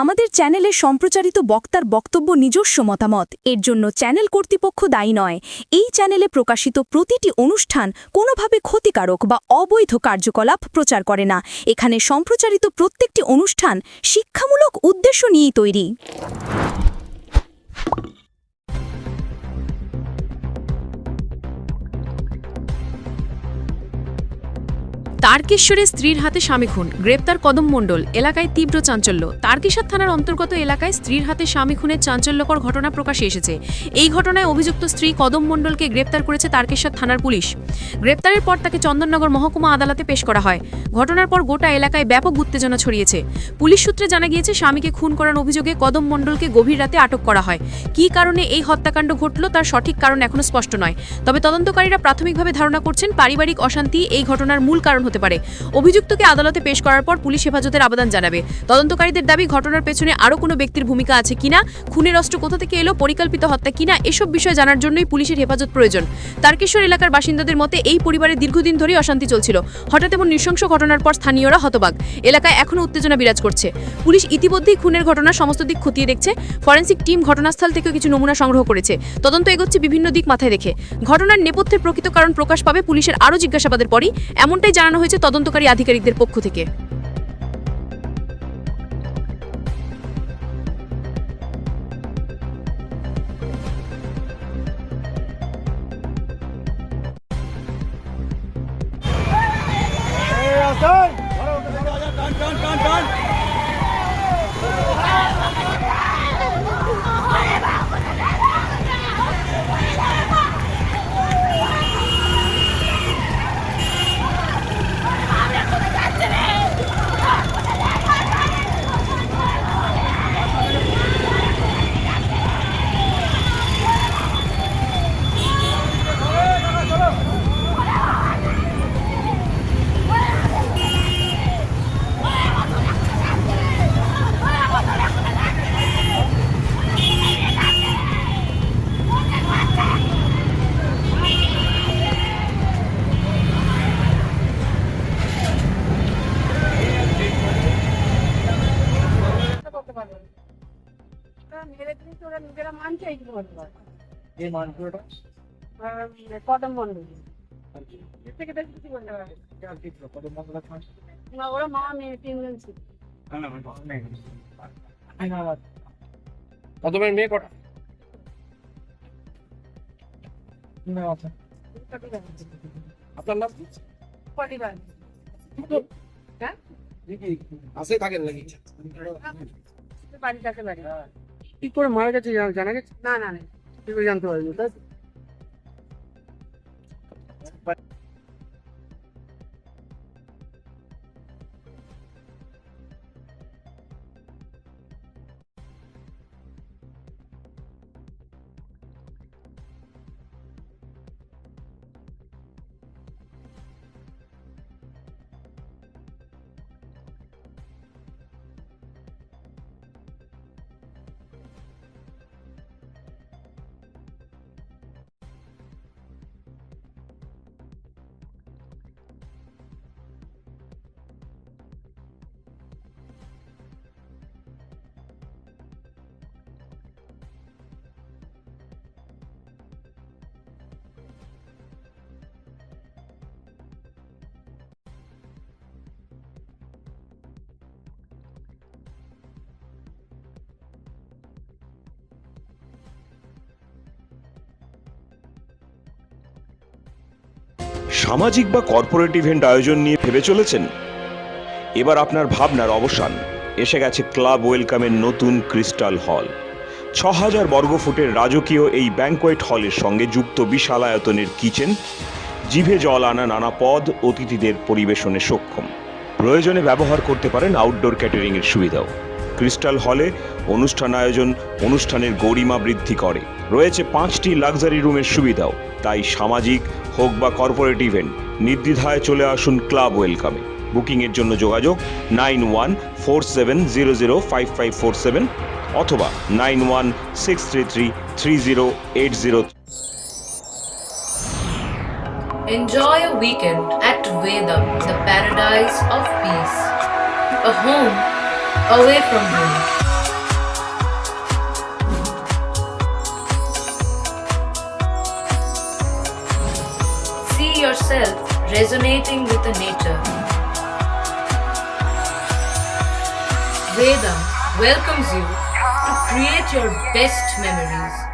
আমাদের চ্যানেলে সম্প্রচারিত বক্তার বক্তব্য নিজস্ব মতামত, এর জন্য চ্যানেল কর্তৃপক্ষ দায়ী নয়। এই চ্যানেলে প্রকাশিত প্রতিটি অনুষ্ঠান কোনোভাবে ক্ষতিকারক বা অবৈধ কার্যকলাপ প্রচার করে না। এখানে সম্প্রচারিত প্রত্যেকটি অনুষ্ঠান শিক্ষামূলক উদ্দেশ্য নিয়েই তৈরি। তারকেশ্বরে স্ত্রীর হাতে স্বামী খুন, গ্রেপ্তার কদম মণ্ডল। এলাকায় তীব্র চাঞ্চল্য। তারকেশ্বর থানার অন্তর্গত এলাকায় স্ত্রীর হাতে স্বামী খুনের চাঞ্চল্যকর ঘটনা প্রকাশে এসেছে। এই ঘটনায় অভিযুক্ত স্ত্রী কদম মণ্ডলকে গ্রেপ্তার করেছে তারকেশ্বর থানার পুলিশ। গ্রেপ্তারের পর তাকে চন্দননগর মহকুমা আদালতে পেশ করা হয়। ঘটনার পর গোটা এলাকায় ব্যাপক উত্তেজনা ছড়িয়েছে। পুলিশ সূত্রে জানা গিয়েছে, স্বামীকে খুন করার অভিযোগে কদম মণ্ডলকে গভীর রাতে আটক করা হয়। কী কারণে এই হত্যাকাণ্ড ঘটল তার সঠিক কারণ এখনো স্পষ্ট নয়। তবে তদন্তকারীরা প্রাথমিকভাবে ধারণা করছেন পারিবারিক অশান্তি এই ঘটনার মূল কারণ হতে পারে। অভিযুক্তকে আদালতে পেশ করার পর পুলিশ হেফাজতের আবেদন জানাবে। তদন্তকারীদের দাবি, ঘটনার পেছনে আরও কোনো ব্যক্তির ভূমিকা আছে কিনা, খুনের অস্ত্র কোথা থেকে এলো, পরিকল্পিত হত্যা কিনা, এসব বিষয় জানার জন্যই পুলিশের হেফাজত প্রয়োজন। তারকেশ্বর এলাকার বাসিন্দাদের মতে, এই পরিবারে দীর্ঘদিন ধরেই অশান্তি চলছিল। হঠাৎ এমন নৃশংস ঘটনার পর স্থানীয়রা হতবাক। এলাকায় এখনও উত্তেজনা বিরাজ করছে। পুলিশ ইতিমধ্যেই খুনের ঘটনার সমস্ত দিক খতিয়ে দেখছে। ফরেনসিক টিম ঘটনাস্থল থেকে কিছু নমুনা সংগ্রহ করেছে। তদন্ত এগোচ্ছে বিভিন্ন দিক মাথায় রেখে। ঘটনার নেপথ্যের প্রকৃত কারণ প্রকাশ পাবে পুলিশের আরও জিজ্ঞাসাবাদের পরই, এমনটাই জানানো হয়েছে তদন্তকারী আধিকারিকদের পক্ষ থেকে। কদম মন্ডল ওরা মা মেয়ে তিনজন ছিল। কদমের মেয়ে কটা? আপনার নাম কি? পরিবার আসে থাকেন নাকি? বাড়ি কাছে বাড়ি। কি করে মারা গেছে জানা গেছে? না না না, কি করে জানতে পারবেন? সামাজিক বা কর্পোরেট ইভেন্ট আয়োজন নিয়ে ভেবে চলেছেন? এবার আপনার ভাবনার অবসান। এসে গেছে ক্লাব ওয়েলকামের নতুন ক্রিস্টাল হল। ৬,০০০ বর্গফুটের রাজকীয় এই ব্যাংকোয়েট হলের সঙ্গে যুক্ত বিশাল আয়তনের কিচেন, জিভে জল আনা নানা পদ অতিথিদের পরিবেশনে সক্ষম। প্রয়োজনে ব্যবহার করতে পারেন আউটডোর ক্যাটারিং এর সুবিধাও। ক্রিস্টাল হলে অনুষ্ঠান আয়োজন অনুষ্ঠানের গরিমা বৃদ্ধি করে। রয়েছে ৫টি লাক্সারি রুমের সুবিধাও। তাই সামাজিক হোক বা কর্পোরেট ইভেন্ট, নির্দ্বিধায় চলে আসুন ক্লাব ওয়েলকামে। বুকিংয়ের জন্য যোগাযোগ 9147005547 অথবা 9163333080। Enjoy a weekend at Vedam, the paradise of peace. A home away from home. see yourself resonating with the nature. Vedam welcomes you to create your best memories.